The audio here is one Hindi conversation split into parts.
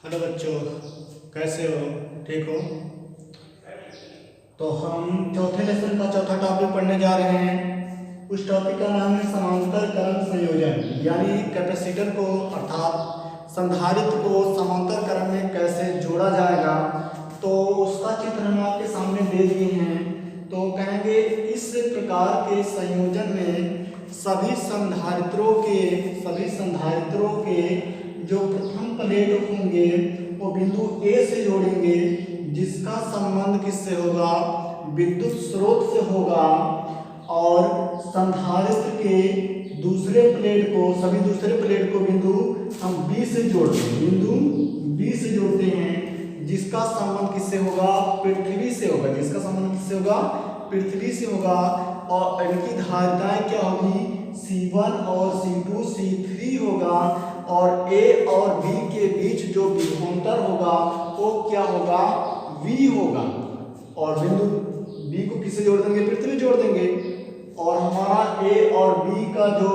हेलो बच्चों, कैसे हो? ठीक हो? तो हम चौथे लेसन का चौथा टॉपिक पढ़ने जा रहे हैं। उस टॉपिक का नाम है समांतर करण संयोजन, यानी कैपेसिटर को अर्थात संधारित्र को समांतर करण में कैसे जोड़ा जाएगा। तो उसका चित्र हम आपके सामने दे दिए हैं। तो कहेंगे इस प्रकार के संयोजन में सभी संधारित्रों के जो प्रथम प्लेट होंगे वो बिंदु ए से जोड़ेंगे, जिसका संबंध किससे होगा? विद्युत स्रोत से होगा। और संधारित्र के सभी दूसरे प्लेट को बिंदु हम बी से जोड़ते हैं, जिसका संबंध किससे होगा? पृथ्वी से होगा। पृथ्वी से होगा। और इनकी धारिताएं क्या होगी? C1 और C2 C3 होगा। और A और B के बीच जो विभवांतर होगा वो क्या होगा? V होगा। और बिंदु B को किससे जोड़ देंगे? पृथ्वी जोड़ देंगे। और हमारा A और B का जो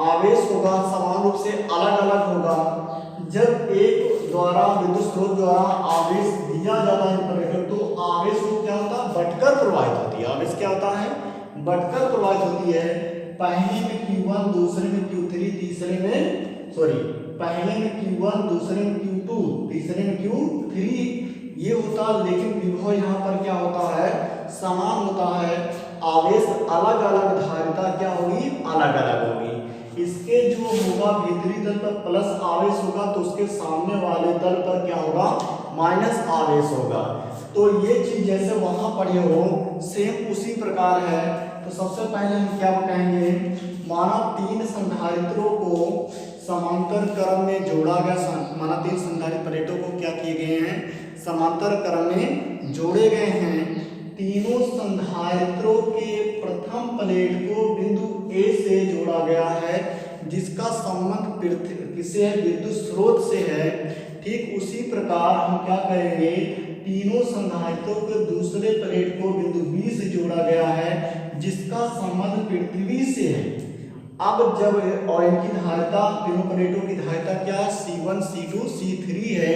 आवेश होगा समान रूप से अलग अलग होगा। जब एक द्वारा विद्युत स्रोत द्वारा आवेश दिया जाता है तो आवेश को क्या होता है? बटकर प्रवाहित होती है। आवेश क्या होता है? बटकर प्रवाहित होती है। पहले में Q1, दूसरे में Q3, पहले में Q1, दूसरे में Q2, तीसरे में Q3 ये होता, लेकिन विभव यहाँ पर क्या होता है? समान होता है। आवेश अलग अलग, धारिता क्या होगी? अलग अलग होगी। इसके जो होगा भीतरी तल पर प्लस आवेश होगा तो उसके सामने वाले तल पर क्या होगा? माइनस आवेश होगा। तो ये चीज जैसे वहां पढ़े हो सेम उसी प्रकार है। तो सबसे पहले हम क्या कहेंगे? माना तीन संधारित्रों को समांतर क्रम में जोड़ा गया। माना तीन संधारित्र प्लेटों को क्या किए गए हैं? समांतर क्रम में जोड़े गए हैं। तीनों संधारित्रों के प्रथम प्लेट को बिंदु ए से जोड़ा गया है, जिसका संबंध किससे है? विद्युत स्रोत से है। ठीक उसी प्रकार हम क्या करेंगे? तीनों संधारित्रों के दूसरे प्लेट को बिंदु बी से जोड़ा गया है, जिसका संबंध पृथ्वी से है। अब जब और इनकी धारिता, तीनों प्लेटों की धारिता क्या है? C1 C2 C3 है।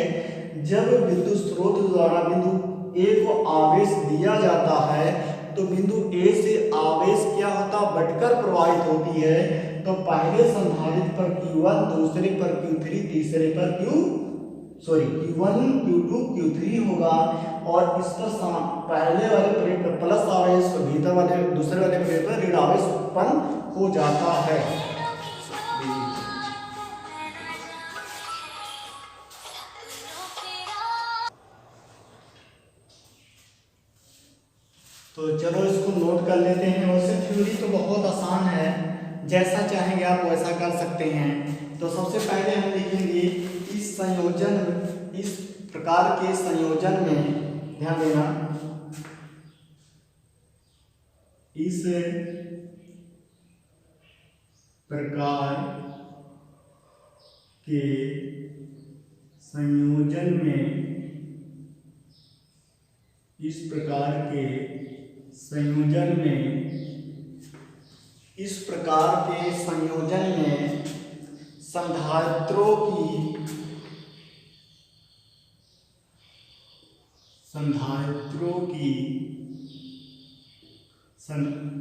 जब विद्युत स्रोत द्वारा बिंदु ए को आवेश दिया जाता है तो बिंदु ए से आवेश क्या होता? बटकर प्रवाहित होती है। तो पहले संधारित्र पर Q1, दूसरे पर Q3, तीसरे पर Q1 Q2 Q3 होगा। और इस पर पहले वाले प्लेट पर प्लस आवेश, दूसरे वाले प्लेट पर ऋण आवेश उत्पन्न हो जाता है। तो चलो इसको नोट कर लेते हैं। वैसे थ्योरी तो बहुत आसान है, जैसा चाहेंगे आप वैसा कर सकते हैं। तो सबसे पहले हम लिखेंगे इस प्रकार के संयोजन में, ध्यान देना, इस प्रकार के संयोजन में, इस प्रकार के संयोजन में संधारित्रों की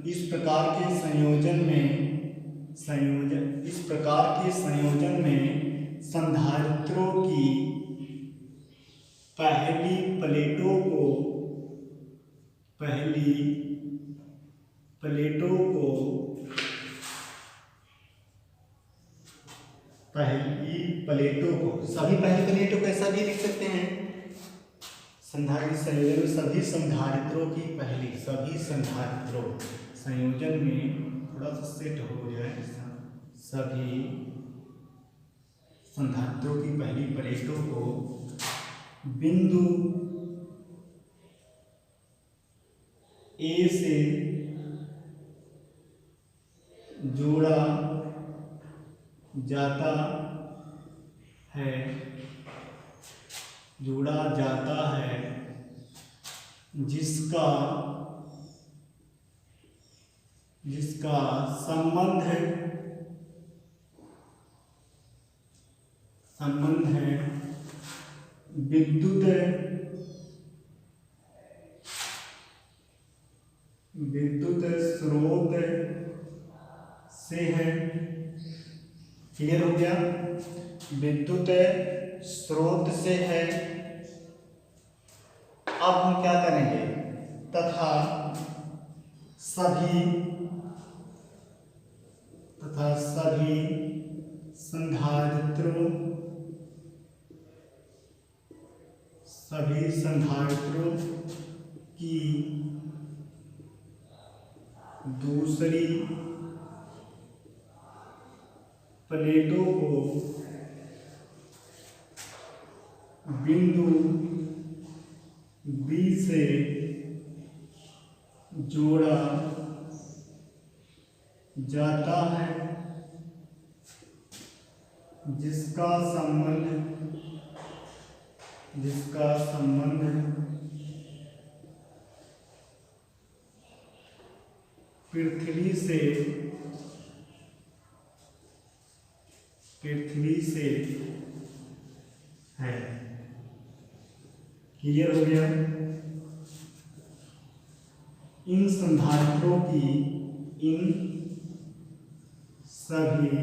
इस प्रकार के संयोजन में संधारित्रों की पहली प्लेटों को सभी पहली प्लेटों को ऐसा भी लिख सकते हैं। संधारित्र संयोजन में सभी संधारित्रों संयोजन में थोड़ा सा सेट हो जाए। सभी संधारित्रों की पहली प्लेटों को बिंदु ए से जोड़ा जाता है, जिसका संबंध है विद्युत स्रोत से है। क्लियर हो गया? विद्युत स्रोत से है। अब हम क्या करेंगे? तथा सभी संधारित्रों की दूसरी प्लेटों को बिंदु बी से जोड़ा जाता है, जिसका संबंध पृथ्वी से है। क्लियर हो गया? इन संधारित्रों की सभी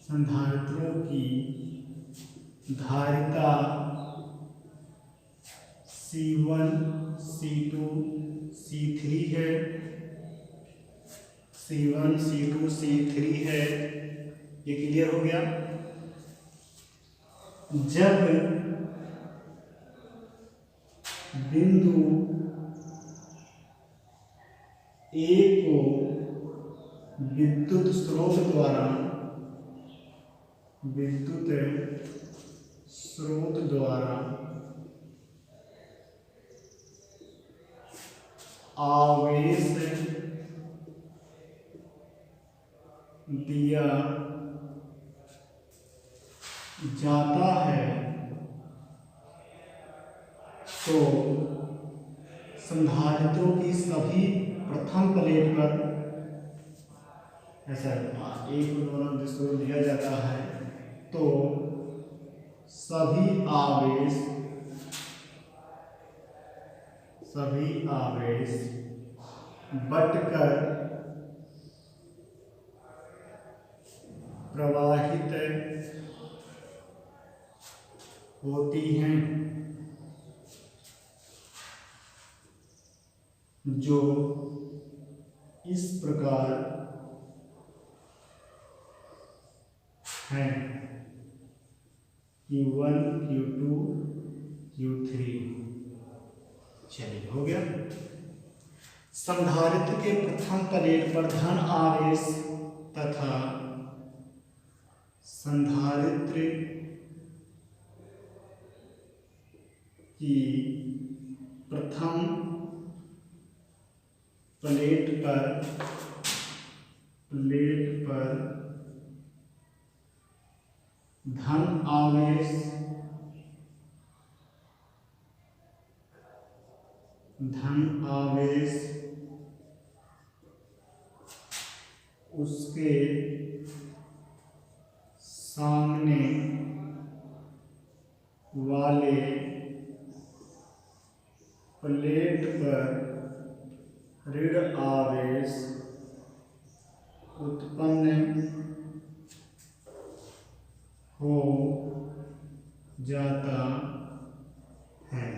संधारित्रों की धारिता C1 C2 C3 है। C1 C2 C3 है। ये क्लियर हो गया? जब बिंदु ए को विद्युत स्रोत द्वारा आवेश दिया जाता है, तो संधारित्रों की सभी प्रथम प्लेट पर ऐसा एक दोनों स्रोत दिया जाता है, तो सभी आवेश बटकर प्रवाहित होती हैं, जो इस प्रकार हैं: Q1 Q2 Q3। चलिए, हो गया? संधारित्र के प्रथम प्लेट पर धन आवेश तथा संधारित्र की प्रथम प्लेट पर धन आवेश उसके सामने वाले प्लेट पर ऋण आवेश उत्पन्न हो जाता है।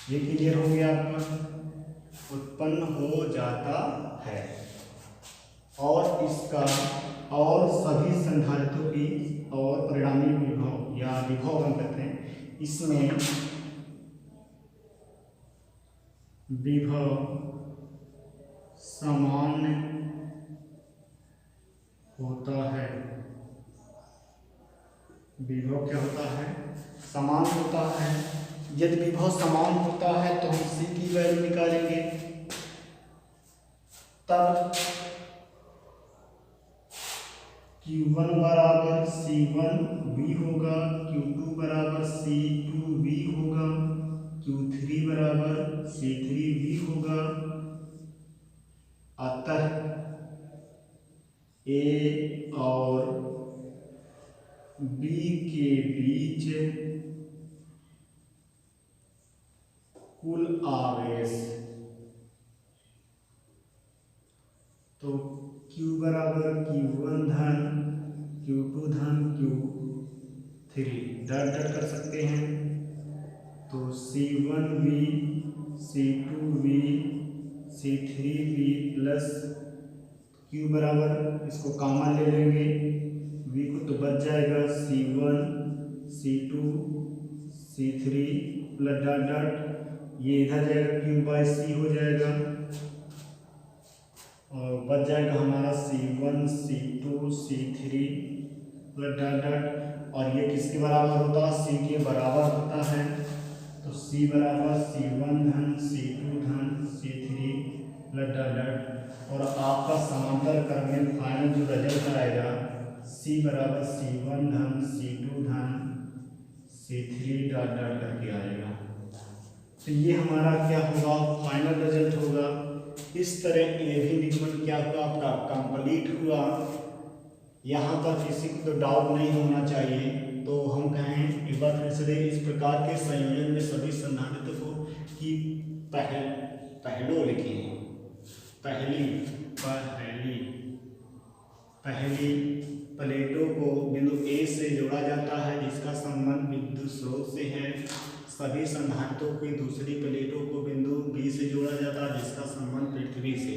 ये क्लियर हो गया आपका? उत्पन्न हो जाता है। और इसका और सभी संधारित्रों की और परिणामी विभव या विभव हम कहते हैं, इसमें विभव समान होता है। विभव क्या होता है? समान होता है। यदि विभव समान होता है तो हम C की वैल्यू निकालेंगे, तब Q1 बराबर C1V होगा, Q2 बराबर C2V होगा, Q3 बराबर C3V होगा। अतः बी के बीच कुल आवेश, तो Q बराबर Q1 धन Q2 धन Q3 डॉट डॉट कर सकते हैं। तो C1V C2V C3V plus Q बराबर, इसको कॉमन ले लेंगे, V को तो बच जाएगा C1 C2 C3 plus dot dot, ये इधर जाएगा Q बाई C हो जाएगा और बच जाएगा हमारा C1 C2 C3 plus dot dot, और ये किसके बराबर होता है? C के बराबर होता है। तो C बराबर C1 धन C2 धन C3 प्लस डॉट डॉट, और आपका समांतर क्रम में फाइनल जो रिजल्ट आएगा C बराबर C1 धन C2 धन C3 डॉट डॉट करके आएगा। तो ये हमारा क्या होगा? फाइनल रिजल्ट होगा। इस तरह ये भी निगमन क्या हुआ? आपका कंप्लीट हुआ। यहाँ पर किसी को तो डाउट नहीं होना चाहिए। तो हम कहें एक बार फिर से, इस प्रकार के संयोजन में सभी संधारित्र की पहलू लिखी है। पहली प्लेटों को बिंदु A से जोड़ा जाता है जिसका संबंध विद्युत स्रोत से है। सभी संधारित्रों की दूसरी प्लेटों को बिंदु B से जोड़ा जाता है जिसका संबंध पृथ्वी से।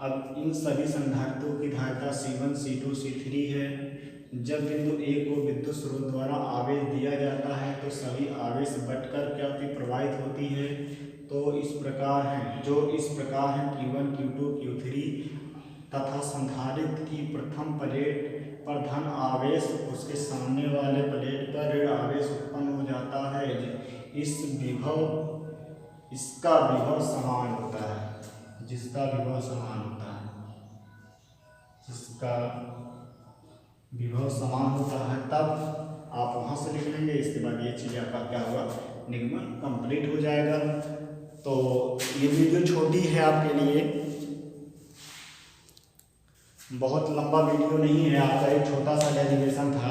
अब इन सभी संधारित्रों की धारिता C1 C2 C3 है। जब बिंदु A को विद्युत स्रोत द्वारा आवेश दिया जाता है तो सभी आवेश बटकर क्या होती प्रवाहित होती है। तो इस प्रकार है, जो इस प्रकार है Q1 Q2 Q3 तथा संधारित्र की प्रथम प्लेट पर धन आवेश, उसके सामने वाले प्लेट पर ऋण आवेश उत्पन्न हो जाता है। इसका विभव समान होता है, जिसका विभव समान होता है तब आप वहाँ से लिख लेंगे। इसके बाद ये चीज़ आपका क्या हुआ? निगमन कंप्लीट हो जाएगा। तो ये वीडियो छोटी है आपके लिए, बहुत लंबा वीडियो नहीं है, आपका एक छोटा सा डेरिवेशन था।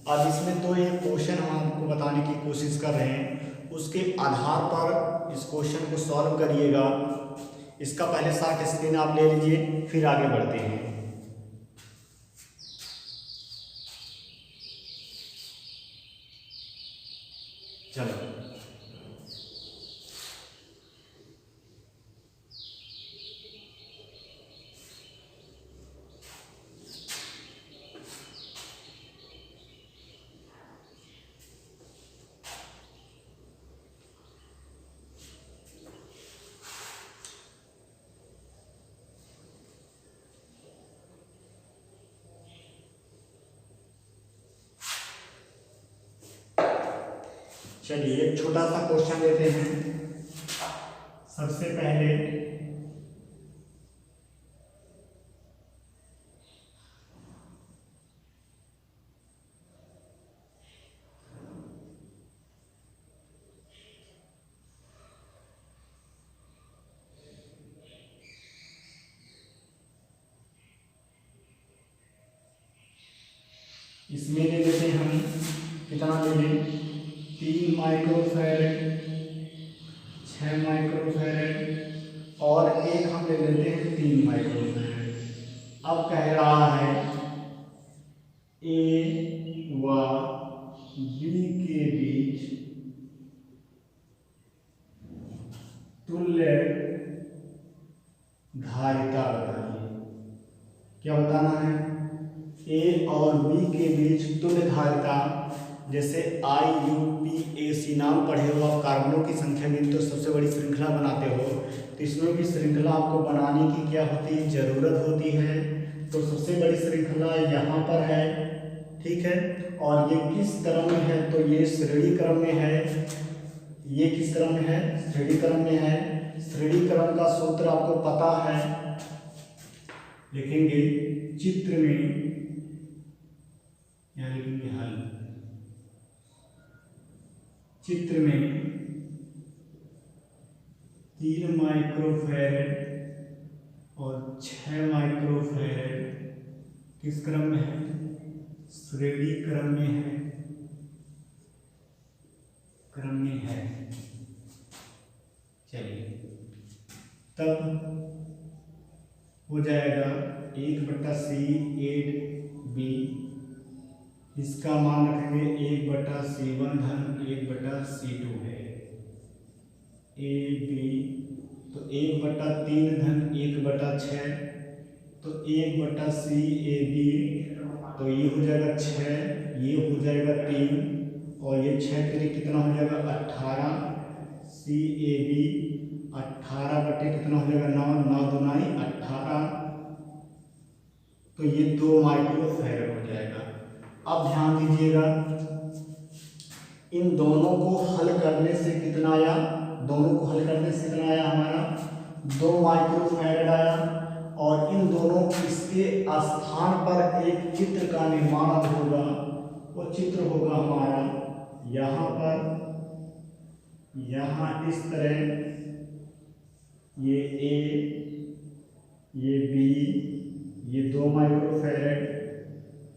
अब इसमें तो ये क्वेश्चन हम आपको बताने की कोशिश कर रहे हैं, उसके आधार पर इस क्वेश्चन को सॉल्व करिएगा। इसका पहले 60 स्क्रीन आप ले लीजिए, फिर आगे बढ़ते हैं। चलो चलिए एक छोटा सा क्वेश्चन लेते हैं। सबसे पहले इसमें ले लेते हैं हम, कितना ले लें? 3 माइक्रोफैरड, 6 माइक्रोफैरड और एक हम ले लेते हैं 3 माइक्रोफैरड। अब कह रहा है ए व बी के बीच तुल्य धारिता बताइए। क्या बताना है? ए और बी के बीच तुल्य धारिता। जैसे IUPAC नाम पढ़े हो आप, कार्बनों की संख्या गिनते हो, सबसे बड़ी श्रृंखला बनाते हो, तो इसमें भी श्रृंखला आपको बनाने की क्या होती है? जरूरत होती है। तो सबसे बड़ी श्रृंखला यहाँ पर है, ठीक है। और ये किस क्रम में है? तो ये श्रेणी क्रम में है। ये किस क्रम में है? श्रेणी क्रम में है। श्रेणी क्रम का सूत्र आपको पता है, लिखेंगे चित्र में, यहाँ लिखेंगे हल। चित्र में 3 माइक्रोफैरड और 6 माइक्रोफैरड किस क्रम में है? श्रेणी क्रम में है, क्रम में है। चलिए तब हो जाएगा 1/C 8B, इसका मान रखेंगे 1/C1 धन 1/C2 है AB, तो 1/3 धन 1/6, तो 1/CAB, तो ये हो जाएगा 6, ये हो जाएगा 3, और ये 6 के लिए कितना हो जाएगा 18, CAB 18 कितना हो जाएगा 9, 9 दूनी 18, तो ये 2 माइक्रोफैरड हो जाएगा। अब ध्यान दीजिएगा, इन दोनों को हल करने से कितना आया, दोनों को हल करने से कितना आया हमारा 2 माइक्रोफैरड आया, और इन दोनों इसके स्थान पर एक चित्र का निर्माण होगा। वो चित्र होगा हमारा यहाँ पर, यहाँ इस तरह, ये A, ये B, ये 2 माइक्रोफैरड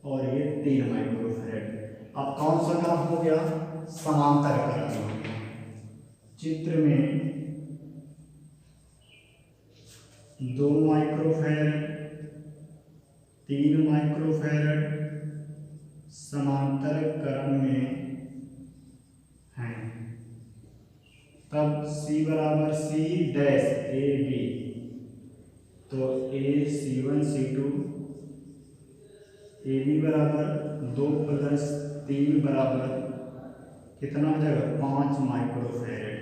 और ये 3 माइक्रोफैरड। अब कौन सा क्रम हो गया, समांतर क्रम हो गया। चित्र में 2 माइक्रोफैरड, 3 माइक्रोफैरड समांतर क्रम में हैं। तब C बराबर C डैश AB, तो A C1 C2, AB बराबर 2 + 3 बराबर कितना हो जाएगा 5 माइक्रोफैरड।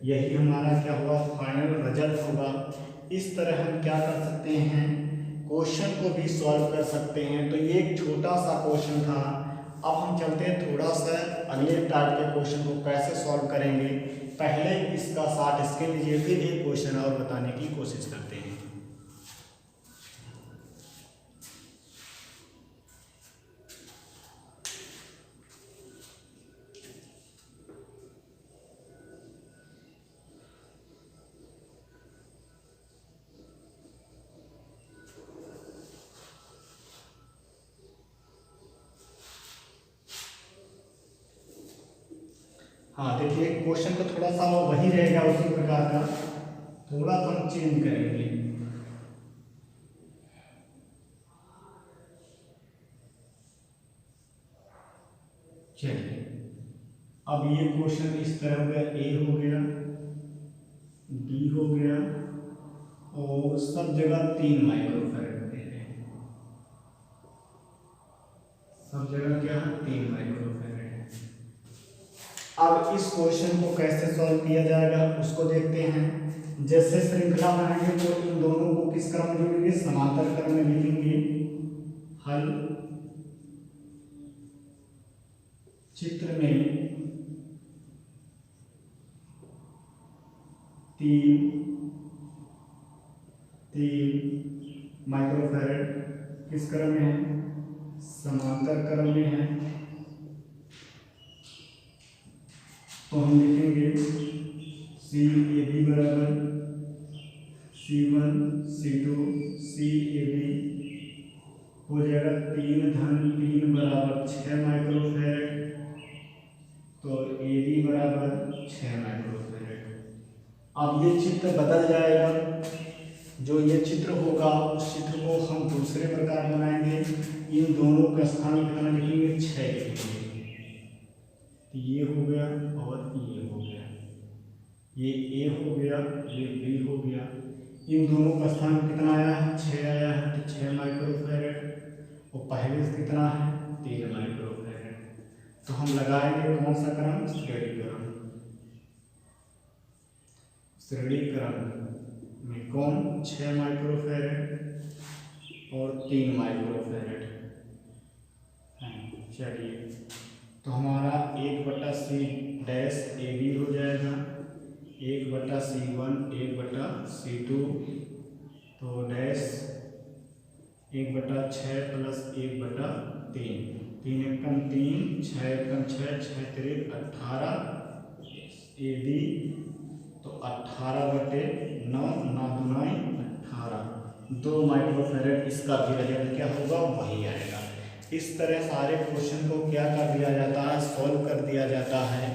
यही हमारा क्या हुआ, फाइनल रिजल्ट होगा। इस तरह हम क्या कर सकते हैं, क्वेश्चन को भी सॉल्व कर सकते हैं। तो ये एक छोटा सा क्वेश्चन था। अब हम चलते हैं थोड़ा सा अगले टाइप के क्वेश्चन को कैसे सॉल्व करेंगे। पहले इसका शॉर्ट स्क्रीन लीजिए, फिर एक क्वेश्चन और बताने की कोशिश करते हैं। हाँ देखिए, क्वेश्चन तो थोड़ा सा वही रहेगा उसी प्रकार का, थोड़ा तो हम चेंज करेंगे। चलिए अब ये क्वेश्चन इस तरह हो गया, A हो गया, B हो गया, और सब जगह 3 माइक्रोफैरड दे रहे हैं, सब जगह क्या है 3 माइक्रोफैरड। अब इस क्वेश्चन को कैसे सॉल्व किया जाएगा उसको देखते हैं। जैसे श्रृंखला बनाएंगे तो इन दोनों को किस क्रम में जोड़ेंगे, समांतर क्रम में लिखेंगे। हल चित्र में 3 माइक्रोफैरड किस क्रम में है, समांतर क्रम में है। तो हम लिखेंगे CAB बराबर C1 C2 CAB हो जाएगा 3 धन 3 बराबर 6 माइक्रोफैरड, तो AB बराबर 6 माइक्रोफैरड। अब ये चित्र बदल जाएगा, जो ये चित्र होगा उस चित्र को हम दूसरे प्रकार बनाएंगे। इन दोनों का स्थान कितना लिखेंगे, 6 लिखेंगे। ये हो गया और ये हो गया, ये A हो गया, ये B हो गया। इन दोनों का स्थान कितना आया है, 6 आया है, तो 6 माइक्रोफैरड, और पहले से कितना है 3 माइक्रोफैरड। तो हम लगाएंगे कौन सा क्रम, श्रेणी क्रम। श्रेणी क्रम में कौन, 6 माइक्रोफैरड और 3 माइक्रोफैरड। चलिए तो हमारा 1/C डैश AB हो जाएगा, 1/C1 1/C2, तो डैश 1/6 + 1/3, 3 एकम 3, 6 एकम 6, 6 3 18 AB, तो 18/9, 9 दूनी 18, 2 माइक्रोफैरड। इसका भी रिजल्ट क्या होगा, वही आएगा। इस तरह सारे क्वेश्चन को क्या कर दिया जाता है, सॉल्व कर दिया जाता है।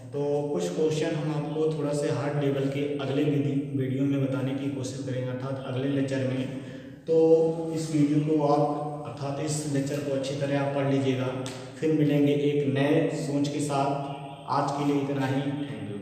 तो कुछ क्वेश्चन हम आपको थोड़ा से हार्ड लेवल के अगले वीडियो में बताने की कोशिश करेंगे, अर्थात अगले लेक्चर में। तो इस वीडियो को आप अर्थात इस लेक्चर को अच्छी तरह आप पढ़ लीजिएगा। फिर मिलेंगे एक नए सोच के साथ। आज के लिए इतना ही। Thank you.